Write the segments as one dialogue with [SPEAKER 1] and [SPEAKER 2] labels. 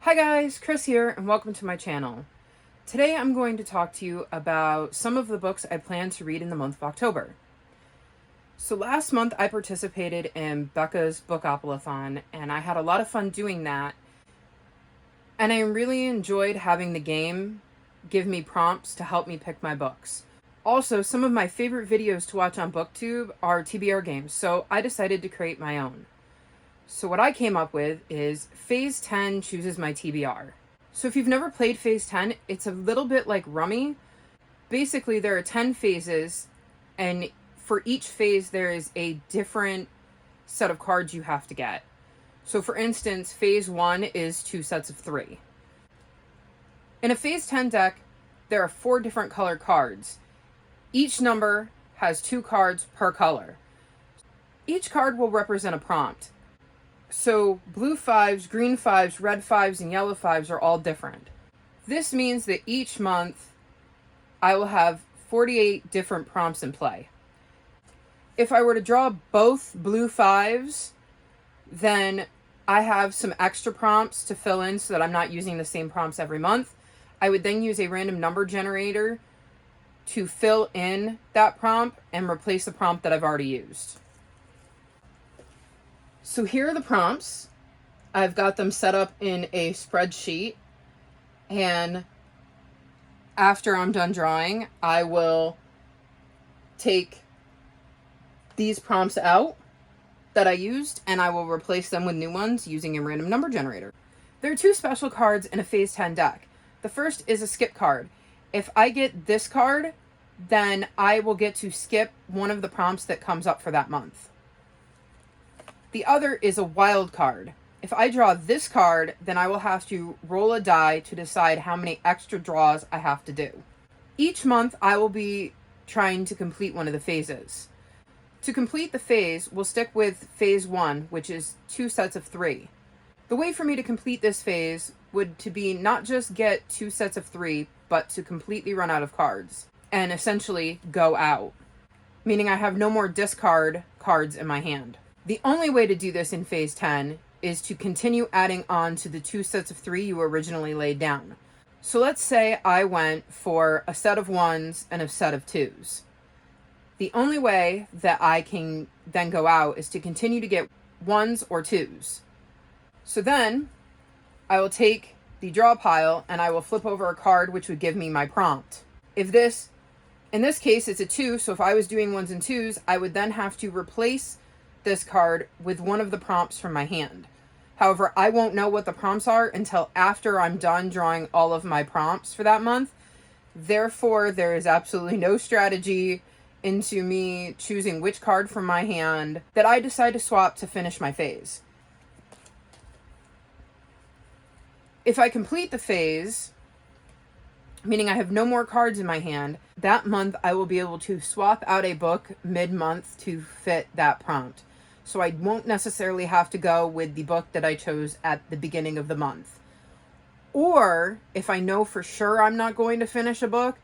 [SPEAKER 1] Hi guys, Chris here, and welcome to my channel. Today I'm going to talk to you about some of the books I plan to read in the month of October. So last month I participated in Becca's Bookopoly-thon, and I had a lot of fun doing that. And I really enjoyed having the game give me prompts to help me pick my books. Also, some of my favorite videos to watch on BookTube are TBR Games, so I decided to create my own. So what I came up with is Phase 10 chooses my TBR. So if you've never played Phase 10, it's a little bit like Rummy. Basically, there are 10 phases, and for each phase, there is a different set of cards you have to get. So for instance, Phase 1 is 2 sets of 3. In a Phase 10 deck, there are 4 different color cards. Each number has 2 cards per color. Each card will represent a prompt. So blue 5s, green 5s, red 5s, and yellow 5s are all different. This means that each month I will have 48 different prompts in play. If I were to draw both blue 5s, then I have some extra prompts to fill in so that I'm not using the same prompts every month. I would then use a random number generator to fill in that prompt and replace the prompt that I've already used. So here are the prompts. I've got them set up in a spreadsheet, and after I'm done drawing, I will take these prompts out that I used and I will replace them with new ones using a random number generator. There are 2 special cards in a Phase 10 deck. The first is a skip card. If I get this card, then I will get to skip one of the prompts that comes up for that month. The other is a wild card. If I draw this card, then I will have to roll a die to decide how many extra draws I have to do. Each month, I will be trying to complete one of the phases. To complete the phase, we'll stick with Phase 1, which is 2 sets of 3. The way for me to complete this phase would to be not just get 2 sets of 3, but to completely run out of cards and essentially go out, meaning I have no more discard cards in my hand. The only way to do this in Phase 10 is to continue adding on to the 2 sets of 3 you originally laid down. So let's say I went for a set of 1s and a set of 2s. The only way that I can then go out is to continue to get 1s or 2s. So then I will take the draw pile and I will flip over a card which would give me my prompt. In this case, it's a 2, so if I was doing 1s and 2s, I would then have to replace this card with one of the prompts from my hand. However, I won't know what the prompts are until after I'm done drawing all of my prompts for that month. Therefore, there is absolutely no strategy into me choosing which card from my hand that I decide to swap to finish my phase. If I complete the phase, meaning I have no more cards in my hand, that month I will be able to swap out a book mid-month to fit that prompt. So I won't necessarily have to go with the book that I chose at the beginning of the month. Or if I know for sure I'm not going to finish a book,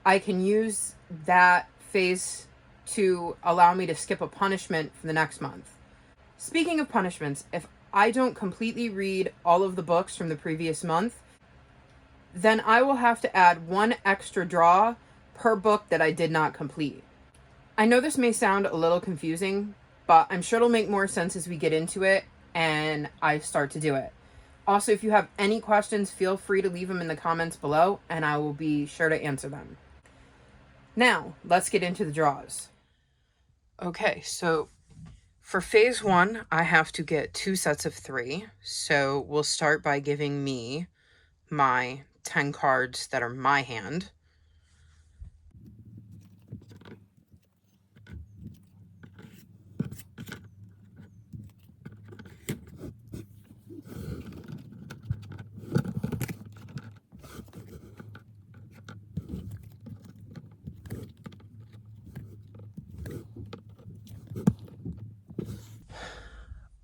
[SPEAKER 1] I can use that phase to allow me to skip a punishment for the next month. Speaking of punishments, if I don't completely read all of the books from the previous month, then I will have to add 1 extra draw per book that I did not complete. I know this may sound a little confusing, but I'm sure it'll make more sense as we get into it and I start to do it. Also, if you have any questions, feel free to leave them in the comments below and I will be sure to answer them. Now, let's get into the draws. Okay, so for Phase 1, I have to get 2 sets of 3. So we'll start by giving me my 10 cards that are my hand.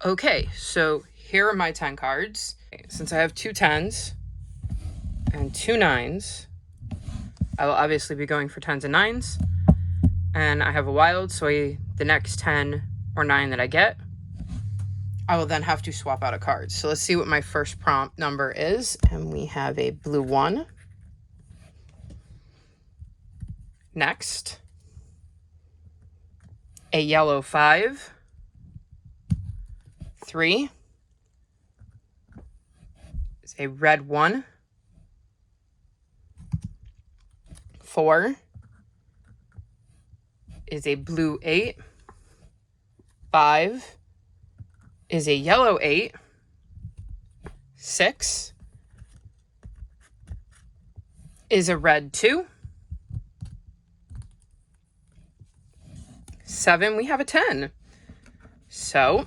[SPEAKER 1] Okay, so here are my 10 cards. Since I have 2 10s and 2 9s, I will obviously be going for 10s and 9s. And I have a wild, so the next 10 or 9 that I get, I will then have to swap out a card. So let's see what my first prompt number is. And we have a blue 1. Next, a yellow 5. 3 is a red 1. 4 is a blue 8. 5 is a yellow 8. 6 is a red 2. 7, we have a 10. So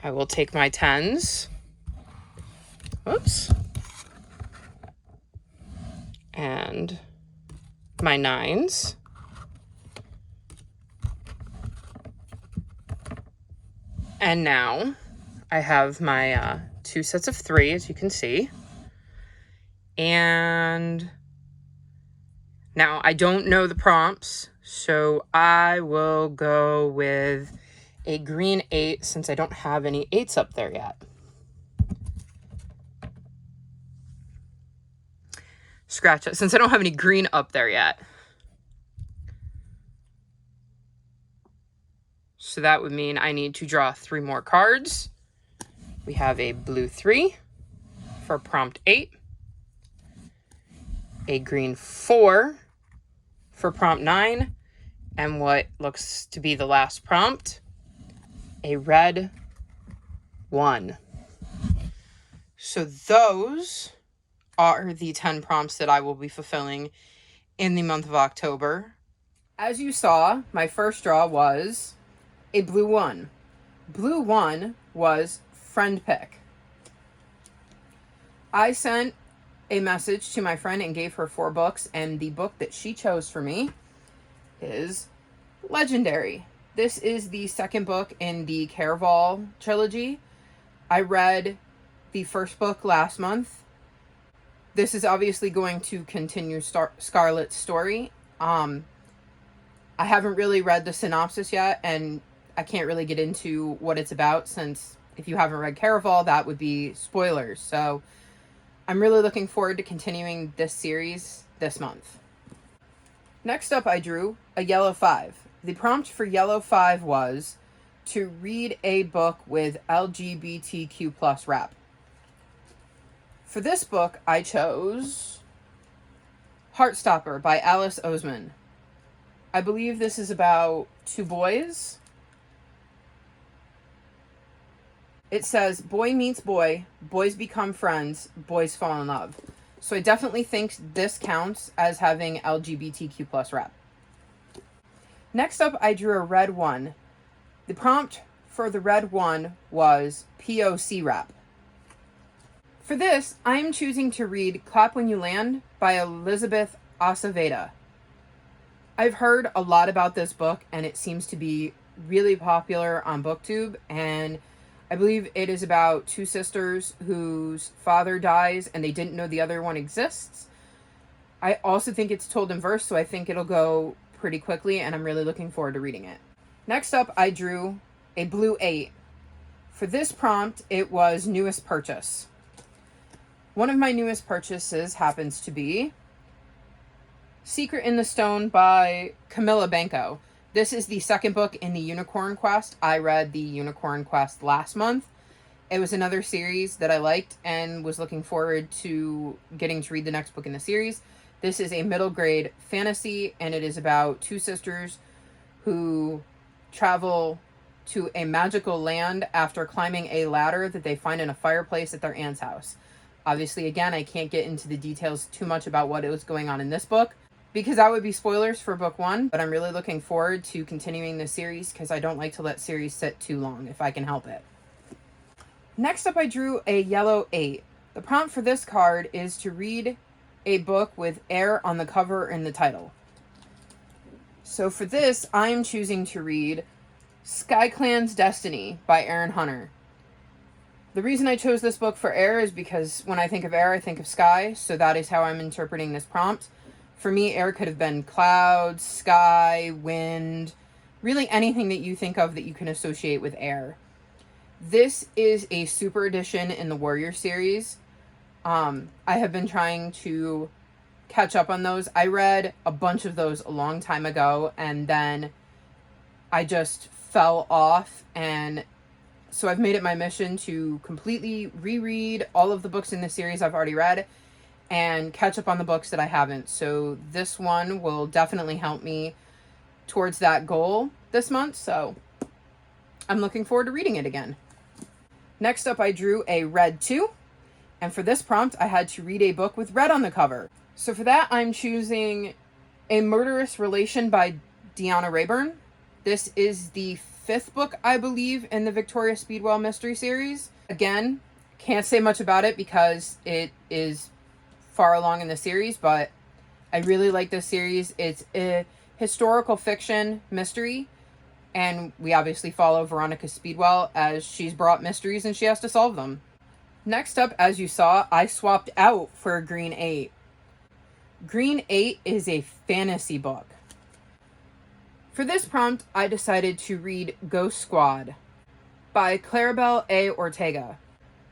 [SPEAKER 1] I will take my 10s. Oops. And my 9s. And now I have my 2 sets of 3, as you can see. And now I don't know the prompts, so I will go with a green 8 since I don't have any 8s up there yet. Scratch it, since I don't have any green up there yet. So that would mean I need to draw 3 more cards. We have a blue 3 for prompt 8. A green 4 for prompt 9. And what looks to be the last prompt, a red 1. So those are the 10 prompts that I will be fulfilling in the month of October. As you saw, my first draw was a blue 1. Blue 1 was friend pick. I sent a message to my friend and gave her 4 books, and the book that she chose for me is Legendary. This is the second book in the Caraval trilogy. I read the first book last month. This is obviously going to continue Scarlet's story. I haven't really read the synopsis yet, and I can't really get into what it's about since if you haven't read Caraval, that would be spoilers. So I'm really looking forward to continuing this series this month. Next up, I drew a yellow 5. The prompt for yellow 5 was to read a book with LGBTQ plus wrap. For this book, I chose Heartstopper by Alice Oseman. I believe this is about 2 boys. It says, boy meets boy, boys become friends, boys fall in love. So I definitely think this counts as having LGBTQ plus wrap. Next up, I drew a red 1. The prompt for the red 1 was POC wrap. For this, I am choosing to read Clap When You Land by Elizabeth Aceveda. I've heard a lot about this book, and it seems to be really popular on BookTube, and I believe it is about 2 sisters whose father dies and they didn't know the other one exists. I also think it's told in verse, so I think it'll go pretty quickly, and I'm really looking forward to reading it. Next up, I drew a blue 8. For this prompt, it was newest purchase. One of my newest purchases happens to be Secret in the Stone by Camilla Banco. This is the second book in the Unicorn Quest. I read the Unicorn Quest last month. It was another series that I liked and was looking forward to getting to read the next book in the series. This is a middle grade fantasy, and it is about 2 sisters who travel to a magical land after climbing a ladder that they find in a fireplace at their aunt's house. Obviously, again, I can't get into the details too much about what was going on in this book, because that would be spoilers for book 1, but I'm really looking forward to continuing the series because I don't like to let series sit too long if I can help it. Next up, I drew a yellow 8. The prompt for this card is to read a book with air on the cover and the title. So for this, I am choosing to read SkyClan's Destiny by Aaron Hunter. The reason I chose this book for air is because when I think of air, I think of sky, so that is how I'm interpreting this prompt. For me, air could have been clouds, sky, wind, really anything that you think of that you can associate with air. This is a super edition in the Warrior series. I have been trying to catch up on those. I read a bunch of those a long time ago, and then I just fell off, and so I've made it my mission to completely reread all of the books in the series I've already read and catch up on the books that I haven't. So this one will definitely help me towards that goal this month, so I'm looking forward to reading it again. Next up, I drew a red 2, and for this prompt, I had to read a book with red on the cover. So for that, I'm choosing A Murderous Relation by Deanna Rayburn. This is the 5th book, I believe, in the Victoria Speedwell mystery series. Again, can't say much about it because it is far along in the series, but I really like this series. It's a historical fiction mystery, and we obviously follow Veronica Speedwell as she's brought mysteries and she has to solve them. Next up, as you saw, I swapped out for a green 8. Green 8 is a fantasy book. For this prompt, I decided to read Ghost Squad by Claribel A. Ortega.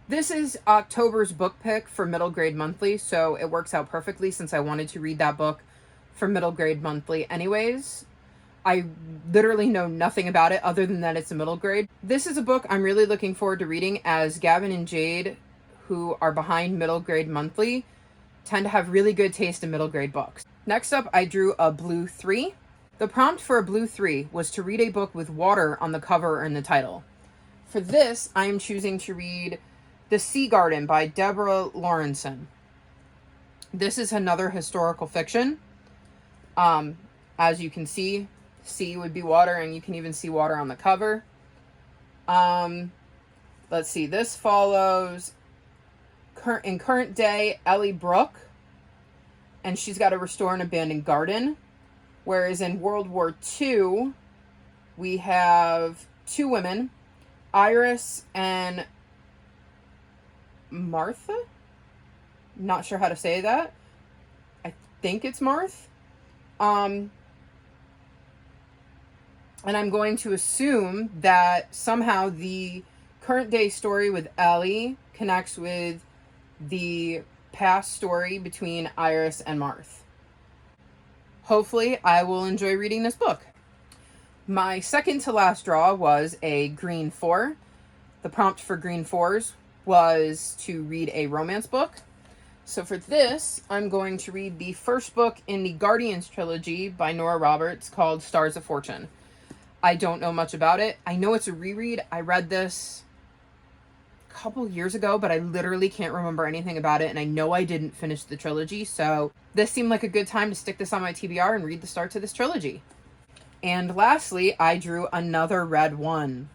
[SPEAKER 1] This is October's book pick for Middle Grade Monthly, so it works out perfectly since I wanted to read that book for Middle Grade Monthly anyways. I literally know nothing about it other than that it's a middle grade. This is a book I'm really looking forward to reading, as Gavin and Jade, who are behind Middle Grade Monthly, tend to have really good taste in middle grade books. Next up, I drew a blue 3. The prompt for a blue 3 was to read a book with water on the cover or in the title. For this, I am choosing to read The Sea Garden by Deborah Lawrenson. This is another historical fiction. As you can see, sea would be water, and you can even see water on the cover. Let's see, this follows in current day Ellie Brooke, and she's got to restore an abandoned garden. Whereas in World War II, we have 2 women, Iris and Martha? Not sure how to say that. I think it's Marth. And I'm going to assume that somehow the current day story with Ellie connects with the past story between Iris and Marth. Hopefully, I will enjoy reading this book. My second to last draw was a green 4. The prompt for green 4s was to read a romance book. So for this, I'm going to read the first book in the Guardians trilogy by Nora Roberts called Stars of Fortune. I don't know much about it. I know it's a reread. I read this a couple years ago, but I literally can't remember anything about it, and I know I didn't finish the trilogy, so this seemed like a good time to stick this on my TBR and read the start to this trilogy. And lastly, I drew another red 1.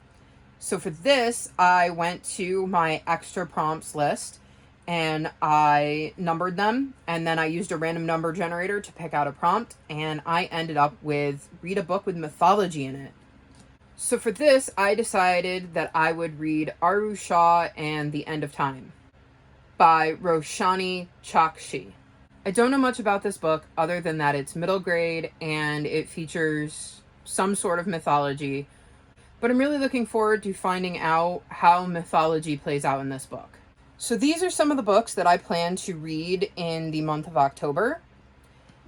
[SPEAKER 1] So for this, I went to my extra prompts list and I numbered them, and then I used a random number generator to pick out a prompt, and I ended up with read a book with mythology in it. So for this, I decided that I would read Aru Shah and The End of Time by Roshani Chakshi. I don't know much about this book other than that it's middle grade and it features some sort of mythology, but I'm really looking forward to finding out how mythology plays out in this book. So these are some of the books that I plan to read in the month of October.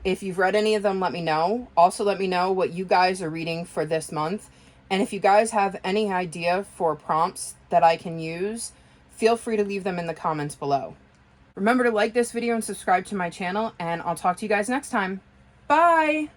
[SPEAKER 1] If you've read any of them, let me know. Also, let me know what you guys are reading for this month. And if you guys have any idea for prompts that I can use, feel free to leave them in the comments below. Remember to like this video and subscribe to my channel, and I'll talk to you guys next time. Bye!